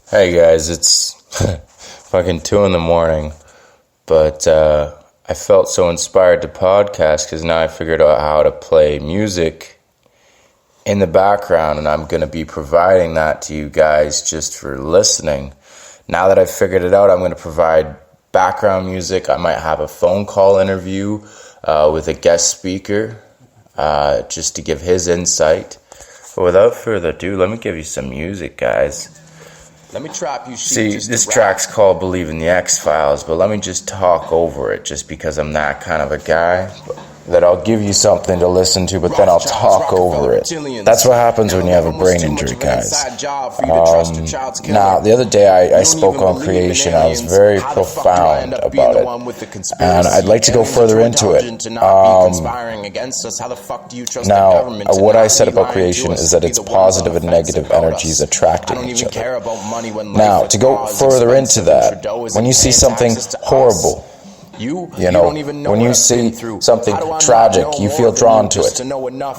Hey guys, it's fucking 2 in the morning, but I felt so inspired to podcast because now I figured out how to play music in the background, and I'm going to be providing that to you guys just for listening. Now that I've figured it out, I'm going to provide background music. I might have a phone call interview with a guest speaker just to give his insight. But without further ado, let me give you some music, guys. Let me trap you. See, this track's called Believe in the X-Files, but let me just talk over it just because I'm that kind of a guy. That I'll give you something to listen to, but then I'll talk over it. That's what happens when you have a brain injury, guys. Now, the other day I spoke on creation. I was very profound about it. And I'd like to go further into it. Now, what I said about creation is that it's positive and negative energies attracting each other. Now, to go further into that, when you see something horrible, you know, when you see something tragic, you feel drawn to it,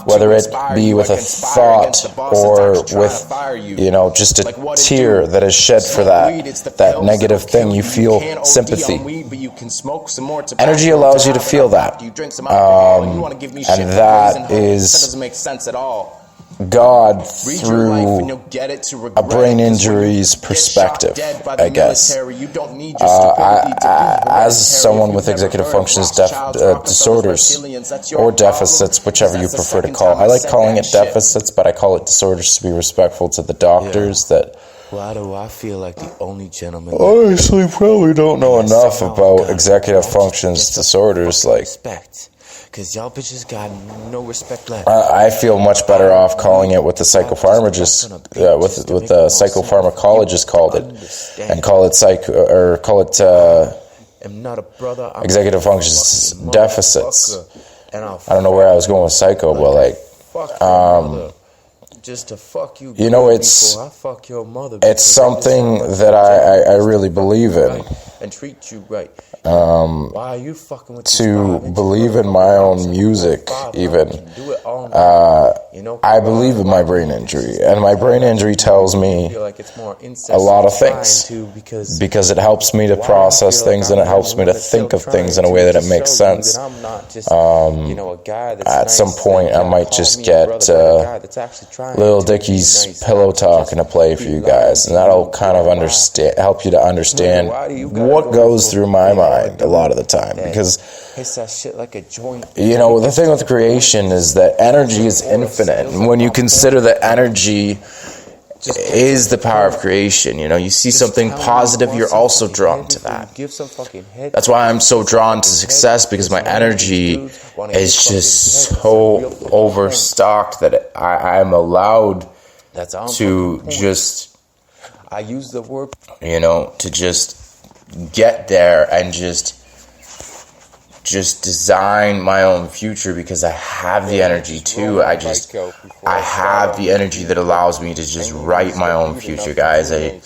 whether it be with a thought or with, just a tear that is shed for that negative thing. You feel sympathy. Energy allows you to feel that, and that is God through a brain injury's perspective, I guess. As someone with executive functions disorders or deficits, whichever you prefer to call it. I like calling it deficits, but I call it disorders to be respectful to the doctors that why do I feel like the only gentleman? Honestly, probably don't know enough about executive functions disorders, like. Cause y'all bitches got no respect left. I feel much better off calling it what the psychopharmacist, what the psychopharmacologist called it, and call it executive functions deficits. I don't know where I was going with psycho, but just to fuck you. It's something that I really believe in. And treat you right. Why are you fucking with to believe in my own music, even. I believe in my brain injury, and my brain injury tells me a lot of things because it helps me to process things and it helps me to think of things in a way that it makes sense. At some point, I might just get Lil Dicky's Pillow Talk to play for you guys, and that'll kind of help you to understand what goes through my mind a lot of the time, because the thing with creation is that energy is infinite, and when you consider that energy is the power of creation, you see something positive, you're also drawn to that. That's why I'm so drawn to success, because my energy is just so overstocked that I'm allowed to just to just get there and just design my own future, because I have the energy too. I have the energy that allows me to just write my own future, guys. And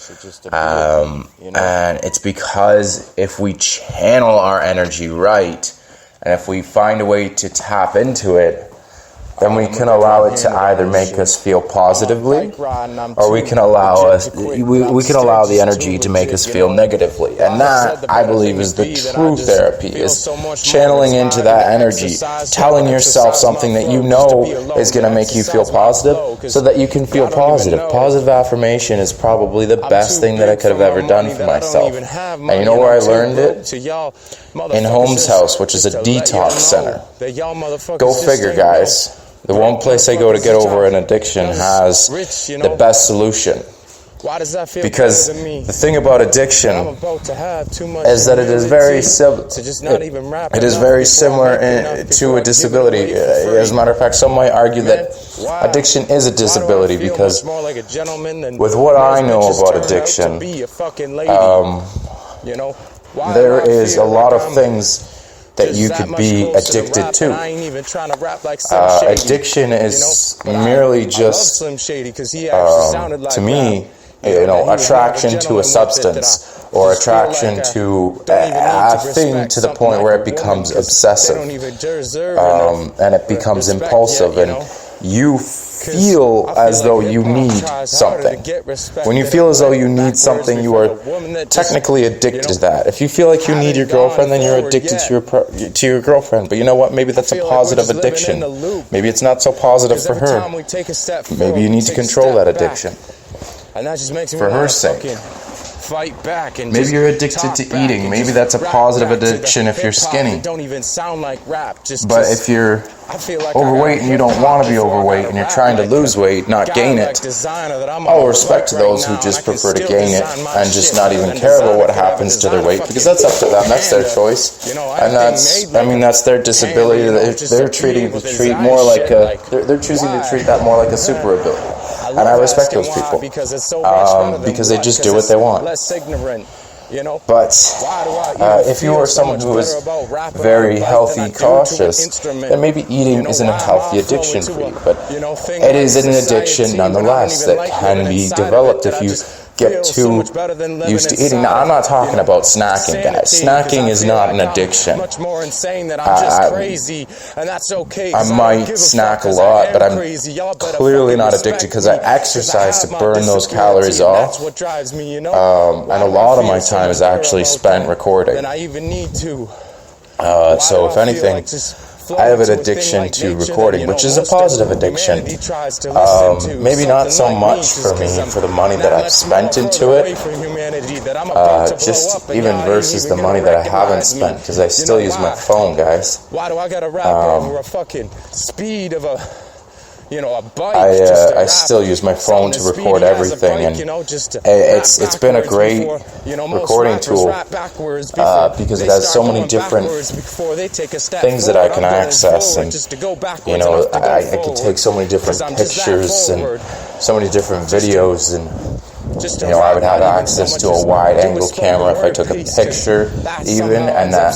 it's because if we channel our energy right, and if we find a way to tap into it, then we can allow it to either make us feel positively, or we can allow the energy to make us feel negatively. And that, I believe, is the true therapy, is channeling into that energy, telling yourself something that you know is going to make you feel positive, so that you can feel positive. Positive affirmation is probably the best thing that I could have ever done for myself. And you know where I learned it? In Holmes House, which is a detox center. Go figure, guys. The one place I go to get over an addiction has the best solution. Because the thing about addiction is that it is very similar to a disability. As a matter of fact, some might argue that addiction is a disability, because with what I know about addiction, there is a lot of things that you could be addicted to. Addiction is merely just, to me, attraction to a substance, or attraction to a thing to the point where it becomes obsessive, and it becomes impulsive, and you feel as though you need something. When you feel as though you need something, you are technically addicted to that. If you feel like you need your girlfriend, then you're addicted to your girlfriend. But you know what? Maybe that's a positive addiction. Maybe it's not so positive for her. Maybe you need to control that addiction for her sake. Fight back and maybe you're addicted to eating. Maybe that's a positive addiction if you're skinny. Don't even sound like rap. But if you're overweight and you don't want to be overweight and you're trying to lose weight, not gain it, all respect to those who just prefer to gain it and just not even care about what happens to their weight, because that's up to them. That's their choice, and that's their disability. They're choosing to treat that more like a super ability. And I respect those people because they just do what they want. But if you are someone who is very healthy, cautious, then maybe eating isn't a healthy addiction for you. But it is an addiction nonetheless that can be developed if you get too used to eating. Now, I'm not talking about snacking, guys. Snacking is not an addiction. I might snack a lot, but I'm clearly not addicted because I exercise to burn those calories off. And a lot of my time is actually spent recording. So if anything, I have an addiction to recording, which is a positive addiction. Maybe not so much for me, for the money that I've spent into it, just even versus the money that I haven't spent, because I still use my phone, guys. Why do I gotta rap over a fucking speed of a bike? I still use my phone to record everything, and it's been a great recording tool because it has so many different things that I can access, and I can take so many different pictures and so many different videos, and I would have access to a wide-angle camera if I took a picture, even, and I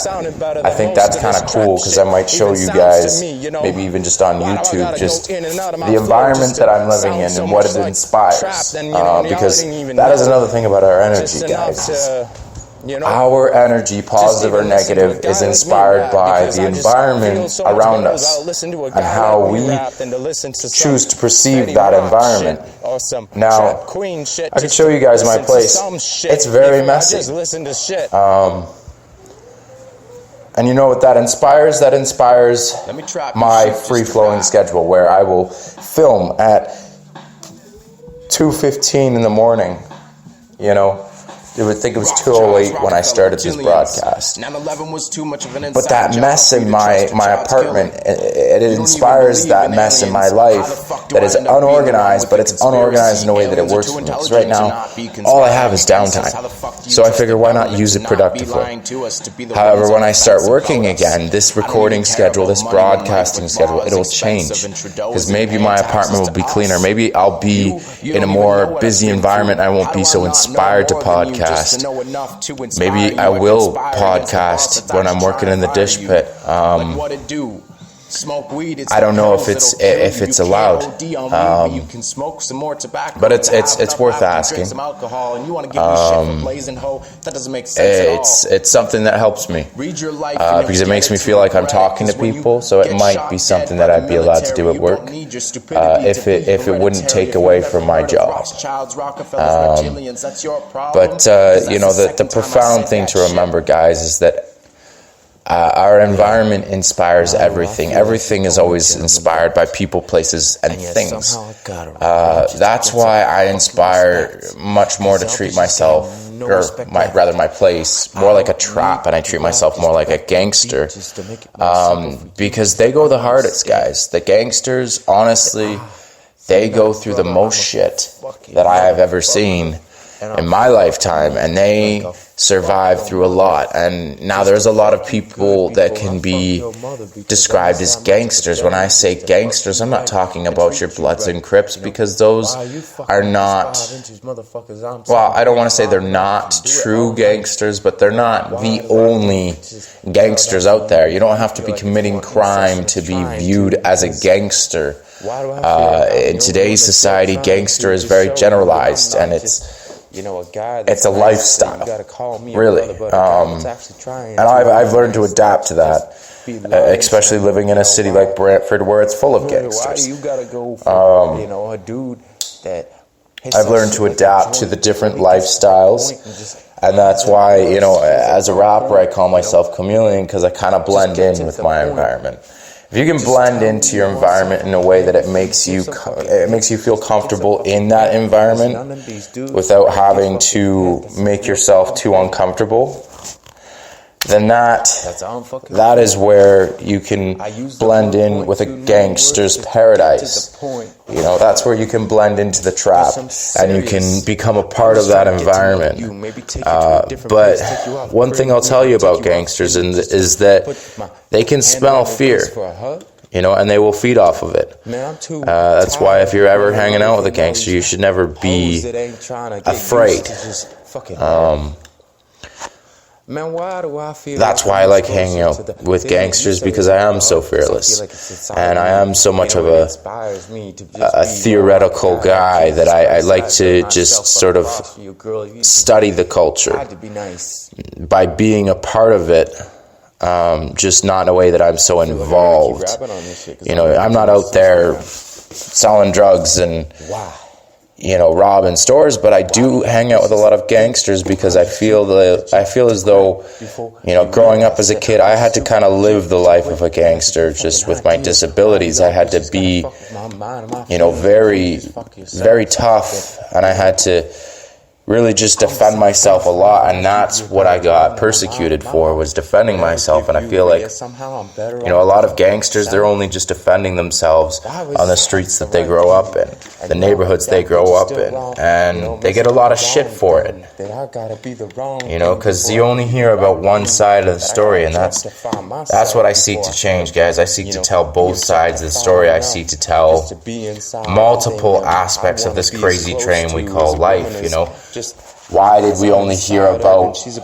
think that's kind of cool because I might show you guys, maybe even just on YouTube, just the environment that I'm living in and what it inspires, because that is another thing about our energy, guys. Our energy, positive or negative, is inspired by the environment around us and how we choose to perceive that environment. Now, I can show you guys my place. It's very messy. And you know what that inspires? That inspires my free-flowing schedule, where I will film at 2:15 in the morning, I would think it was 2:08 when I started this broadcast. But that mess in my apartment, it inspires that mess in my life that is unorganized, but it's unorganized in a way that it works for me. Because right now, all I have is downtime. So I figure, why not use it productively? However, when I start working again, this recording schedule, this broadcasting schedule, it'll change. Because maybe my apartment will be cleaner. Maybe I'll be in a more busy environment. I won't be so inspired to podcast. Maybe I will podcast when I'm working in the dish pit. I don't know if it's allowed, but it's worth asking. It's something that helps me because it makes me feel like I'm talking to people. So it might be something that I'd be allowed to do at work if it wouldn't take away from my job. But the profound thing to remember, guys, is that our environment inspires everything. Everything is always inspired by people, places, and things. That's why I inspire much more to treat myself, or my place, more like a trap, and I treat myself more like a gangster. Because they go the hardest, guys. The gangsters, honestly, they go through the most shit that I have ever seen in my lifetime, and they survive through a lot. And now there's a lot of people that can be described as gangsters. When I say gangsters, I'm not talking about your Bloods and Crips, because those are not, well, I don't want to say they're not true gangsters, but they're not the only gangsters out there. You don't have to be committing crime to be viewed as a gangster. In today's society, gangster is very generalized, and it's a lifestyle, really. And I've learned to adapt to that. especially living in a city like Brantford where it's full of gangsters. You gotta go for, a dude that I've learned to adapt to the different lifestyles, and that's why, as a rapper, I call myself chameleon, because I kind of blend in with my environment. If you can blend into your environment in a way that it makes you feel comfortable in that environment without having to make yourself too uncomfortable, then that is where you can blend in with a gangster's paradise. That's where you can blend into the trap and you can become a part of that environment. But one thing I'll tell you about gangsters is that they can smell fear, and they will feed off of it. That's why if you're ever hanging out with a gangster, you should never be afraid. That's why I like hanging out with gangsters, because I am so fearless, and I am so much of a theoretical guy that I like to just sort of study the culture by being a part of it, just not in a way that I'm so involved. I'm not out there selling drugs and robbing stores, but I do hang out with a lot of gangsters because I feel as though, growing up as a kid, I had to kind of live the life of a gangster just with my disabilities. I had to be, very, very tough, and I had to really just defend myself a lot, and that's what I got persecuted for, was defending myself. And I feel like, a lot of gangsters, they're only just defending themselves on the streets that they grow up in, the neighborhoods they grow up in, and they get a lot of shit for it, because you only hear about one side of the story, and that's what I seek to change, guys. I seek to tell both sides of the story. I seek to tell multiple aspects of this crazy train we call life. Why did we only hear about, the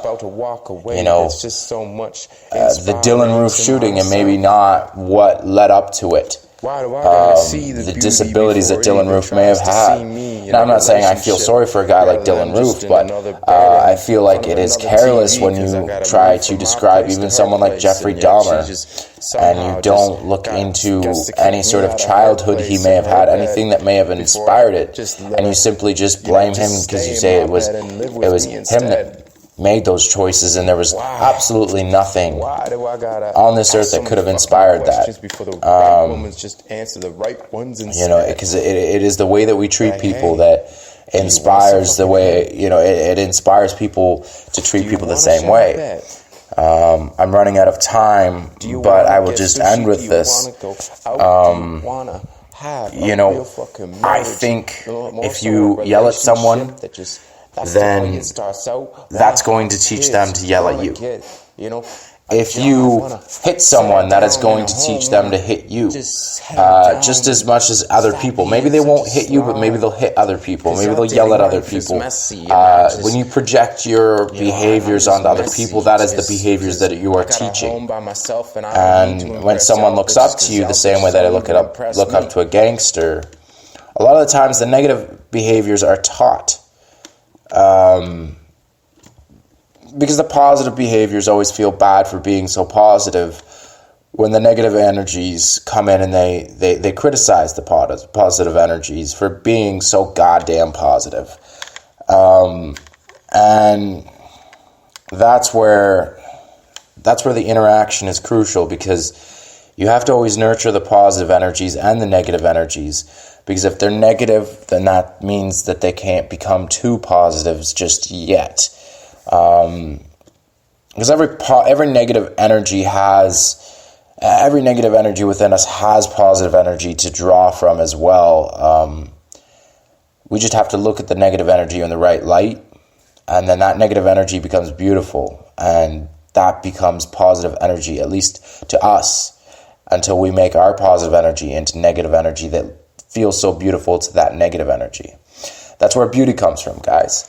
Dylan Roof shooting and maybe not what led up to it? The disabilities that Dylan Roof may have had. Now, I'm not saying I feel sorry for a guy like Dylan Roof, but I feel like it is careless when you try to describe even someone like Jeffrey Dahmer, and you don't look into any sort of childhood he may have had, anything that may have inspired it, and you simply just blame him because you say it was him that made those choices, and there was absolutely nothing on this earth that could have inspired that. Because it is the way that we treat people that inspires the way, it inspires people to treat people the same way. I'm running out of time, but I will just end with this. I think if you yell at someone, then that's going to teach them to yell at you. If you hit someone, that is going to teach them to hit you, just as much as other people. Maybe they won't hit you, but maybe they'll hit other people. Maybe they'll yell at other people. When you project your behaviors onto other people, that is the behaviors that you are teaching. And when someone looks up to you the same way that I look up to a gangster, a lot of the times the negative behaviors are taught. Because the positive behaviors always feel bad for being so positive, when the negative energies come in and they criticize the positive energies for being so goddamn positive. And that's where the interaction is crucial, because you have to always nurture the positive energies and the negative energies. Because if they're negative, then that means that they can't become too positives just yet. Because every negative energy within us has positive energy to draw from as well. We just have to look at the negative energy in the right light, and then that negative energy becomes beautiful, and that becomes positive energy, at least to us, until we make our positive energy into negative energy that feels so beautiful to that negative energy. That's where beauty comes from, guys.